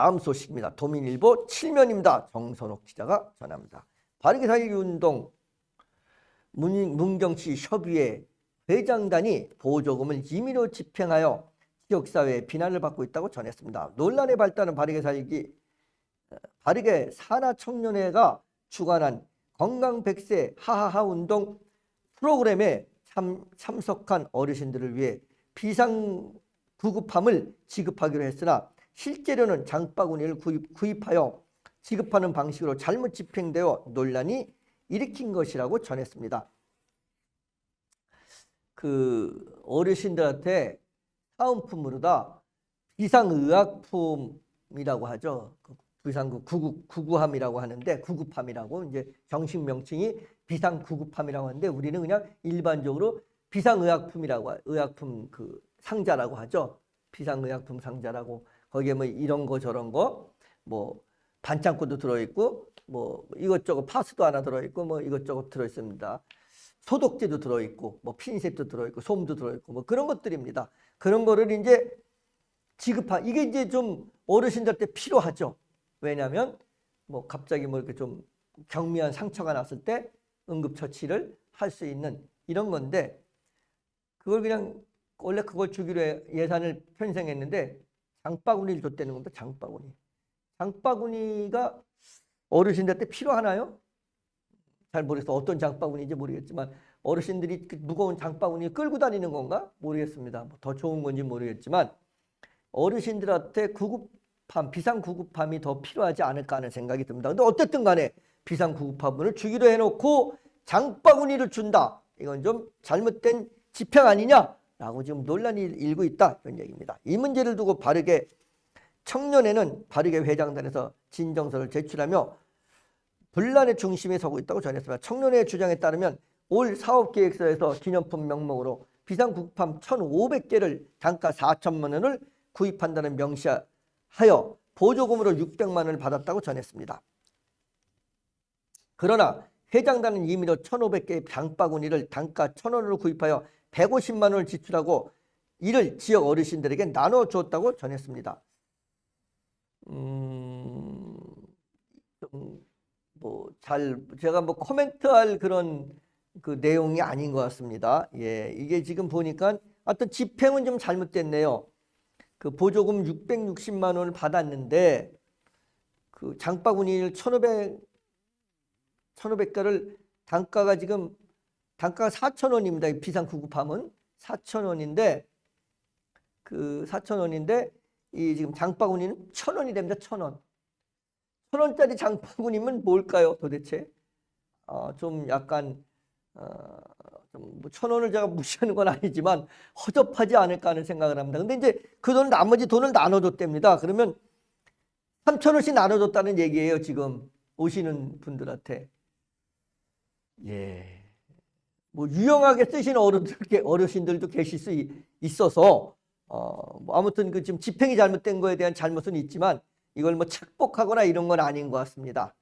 다음 소식입니다. 도민일보 7면입니다. 정선옥 기자가 전합니다. 바르게 살기 운동 문경시 협의회 회장단이 보조금을 임의로 집행하여 지역사회의 비난을 받고 있다고 전했습니다. 논란의 발단은 바르게 산하청년회가 주관한 건강 100세 하하하 운동 프로그램에 참석한 어르신들을 위해 비상구급함을 지급하기로 했으나 실제로는 장바구니를 구입하여 지급하는 방식으로 잘못 집행되어 논란이 일으킨 것이라고 전했습니다. 그 어르신들한테 사은품으로다 비상의약품이라고 하죠. 구구함이라고 하는데, 구급함이라고 이제 정식 명칭이 비상구급함이라고 하는데, 우리는 그냥 일반적으로 비상의약품이라고, 의약품 그 상자라고 하죠. 비상의약품 상자라고. 거기에 뭐 이런 거 저런 거 뭐 반창고도 들어있고 뭐 이것저것 파스도 하나 들어있고 뭐 이것저것 들어있습니다. 소독제도 들어있고 뭐 핀셋도 들어있고 솜도 들어있고 뭐 그런 것들입니다. 그런 거를 이제 이게 이제 좀 어르신들한테 필요하죠. 왜냐하면 뭐 갑자기 뭐 이렇게 좀 경미한 상처가 났을 때 응급처치를 할 수 있는 이런 건데, 그걸 그냥 원래 그걸 주기로 예산을 편성했는데 장바구니를 줬다는 겁니다. 장바구니가 어르신들한테 필요하나요? 잘 모르겠어. 어떤 장바구니인지 모르겠지만 어르신들이 그 무거운 장바구니 끌고 다니는 건가? 모르겠습니다. 더 좋은 건지 모르겠지만 어르신들한테 비상구급함이 더 필요하지 않을까 하는 생각이 듭니다. 근데 어쨌든 간에 비상구급함을 주기로 해놓고 장바구니를 준다. 이건 좀 잘못된 집행 아니냐라고 지금 논란이 일고 있다. 이런 얘기입니다. 이 문제를 두고 바르게 청년회는 바르게 회장단에서 진정서를 제출하며 분란의 중심에 서고 있다고 전했습니다. 청년회의 주장에 따르면 올 사업계획서에서 기념품 명목으로 비상구급함 1,500개를 단가 4천만 원을 구입한다는 명시하여 보조금으로 600만 원을 받았다고 전했습니다. 그러나 회장단은 임의로 1,500개의 장바구니를 단가 1,000원으로 구입하여 150만 원을 지출하고 이를 지역 어르신들에게 나눠주었다고 전했습니다. 제가 뭐 코멘트할 그런 그 내용이 아닌 것 같습니다. 예, 이게 지금 보니까 하여튼 집행은 좀 잘못됐네요. 그 보조금 660만 원을 받았는데 그 장바구니를 1,500개를 단가가 4,000원입니다. 비상구급함은 4,000원인데 그 4,000원인데 이 지금 장바구니는 1,000원이 됩니다. 1,000원. 1,000원짜리 장바구니면 뭘까요, 도대체? 좀 약간 좀 1,000원을 제가 무시하는 건 아니지만 허접하지 않을까 하는 생각을 합니다. 근데 이제 그 돈 나머지 돈을 나눠줬답니다. 그러면 3,000원씩 나눠줬다는 얘기예요. 지금 오시는 분들한테. 예. 뭐 유용하게 쓰시는 어르신들도 계실 수 있어서 뭐 아무튼 그 지금 집행이 잘못된 거에 대한 잘못은 있지만 이걸 뭐 착복하거나 이런 건 아닌 것 같습니다.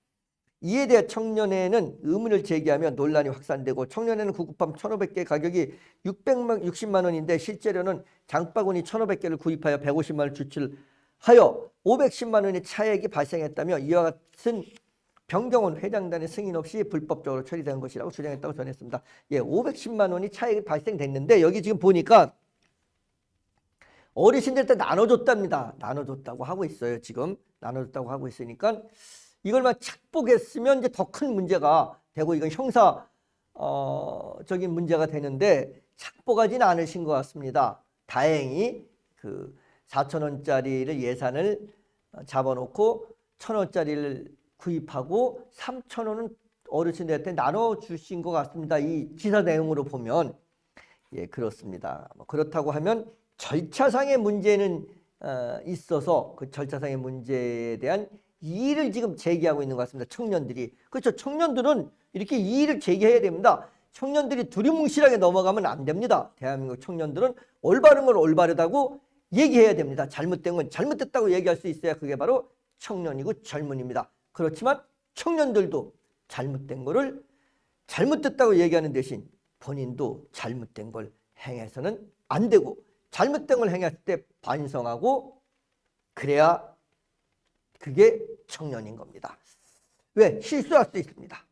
이에 대해 청년회는 의문을 제기하며 논란이 확산되고, 청년회는 구급함 1,500개 가격이 660만 원인데 실제로는 장바구니 1,500개를 구입하여 150만 원을 지출하여 510만 원의 차액이 발생했다며 이와 같은 변경은 회장단의 승인 없이 불법적으로 처리된 것이라고 주장했다고 전했습니다. 예, 510만 원이 차액이 발생됐는데 여기 지금 보니까 어르신들한테 나눠줬답니다. 나눠줬다고 하고 있어요. 지금 나눠줬다고 하고 있으니까 이걸만 착복했으면 이제 더 큰 문제가 되고 이건 형사적인 문제가 되는데 착복하지는 않으신 것 같습니다. 다행히 그 4,000원짜리를 예산을 잡아놓고 1,000원짜리를 구입하고 3,000원은 어르신들한테 나눠주신 것 같습니다. 이 기사 내용으로 보면. 예, 그렇습니다. 그렇다고 하면 절차상의 문제는 있어서 그 절차상의 문제에 대한 이의를 지금 제기하고 있는 것 같습니다. 청년들이. 그렇죠. 청년들은 이렇게 이의를 제기해야 됩니다. 청년들이 두리뭉실하게 넘어가면 안 됩니다. 대한민국 청년들은 올바른 걸 올바르다고 얘기해야 됩니다. 잘못된 건 잘못됐다고 얘기할 수 있어야 그게 바로 청년이고 젊은입니다. 그렇지만 청년들도 잘못된 거를 잘못됐다고 얘기하는 대신 본인도 잘못된 걸 행해서는 안 되고, 잘못된 걸 행했을 때 반성하고 그래야 그게 청년인 겁니다. 왜? 실수할 수 있습니다.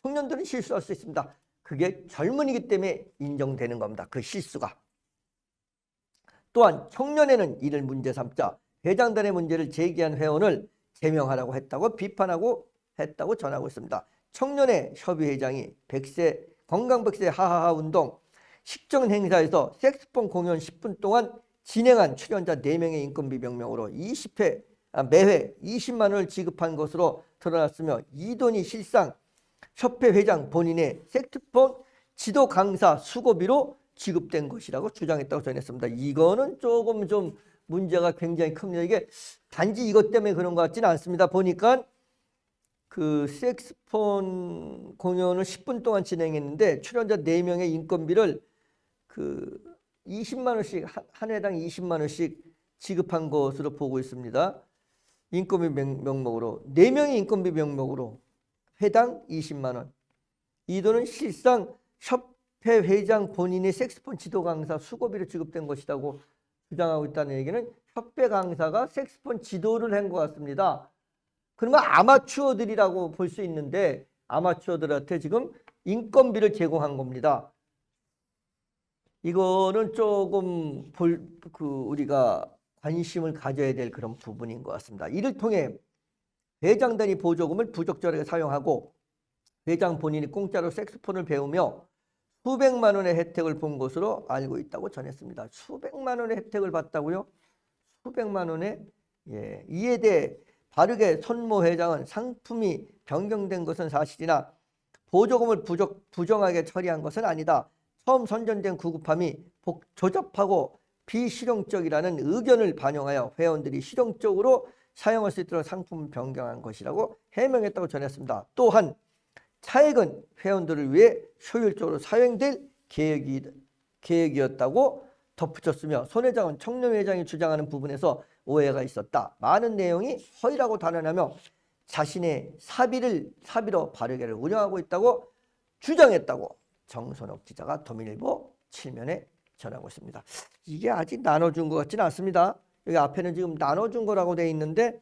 청년들은 실수할 수 있습니다. 그게 젊은이기 때문에 인정되는 겁니다. 그 실수가. 또한 청년에는 이를 문제 삼자 회장단의 문제를 제기한 회원을 제명하라고 했다고 비판하고 했다고 전하고 있습니다. 청년의 협의회장이 건강 100세 하하하 운동 식전 행사에서 색소폰 공연 10분 동안 진행한 출연자 4명의 인건비 명목으로 매회 20만 원을 지급한 것으로 드러났으며 이 돈이 실상 협회 회장 본인의 색소폰 지도 강사 수고비로 지급된 것이라고 주장했다고 전했습니다. 이거는 조금 좀 문제가 굉장히 큽니다. 이게 단지 이것 때문에 그런 것 같지는 않습니다. 보니까 그 색소폰 공연을 10분 동안 진행했는데 출연자 4명의 인건비를 그 20만 원씩 한 회당 20만 원씩 지급한 것으로 보고 있습니다. 인건비 명목으로 4명의 인건비 명목으로 회당 20만 원. 이 돈은 실상 협회 회장 본인의 색소폰 지도 강사 수고비로 지급된 것이라고 주장하고 있다는 얘기는 협회 강사가 색소폰 지도를 한 것 같습니다. 그러면 아마추어들이라고 볼 수 있는데 아마추어들한테 지금 인건비를 제공한 겁니다. 이거는 조금 우리가 관심을 가져야 될 그런 부분인 것 같습니다. 이를 통해 회장단이 보조금을 부적절하게 사용하고 회장 본인이 공짜로 색소폰을 배우며 수백만 원의 혜택을 본 것으로 알고 있다고 전했습니다. 수백만 원의 혜택을 봤다고요? 수백만 원의? 예. 이에 대해 바르게 손모 회장은 상품이 변경된 것은 사실이나 보조금을 부정하게 처리한 것은 아니다. 처음 선전된 구급함이 조잡하고 비실용적이라는 의견을 반영하여 회원들이 실용적으로 사용할 수 있도록 상품을 변경한 것이라고 해명했다고 전했습니다. 또한 차액은 회원들을 위해 효율적으로 사용될 계획이었다고 덧붙였으며 손 회장은 청년 회장이 주장하는 부분에서 오해가 있었다. 많은 내용이 허위라고 단언하며 자신의 사비로 바르게를 운영하고 있다고 주장했다고 정선욱 기자가 도민일보 7면에 전하고 있습니다. 이게 아직 나눠준 것 같지는 않습니다. 여기 앞에는 지금 나눠준 거라고 되어 있는데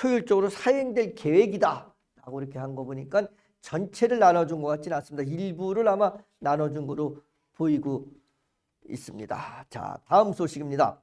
효율적으로 사용될 계획이다 라고 이렇게 한 거 보니까 전체를 나눠준 것 같지는 않습니다. 일부를 아마 나눠준 거로 보이고 있습니다. 자, 다음 소식입니다.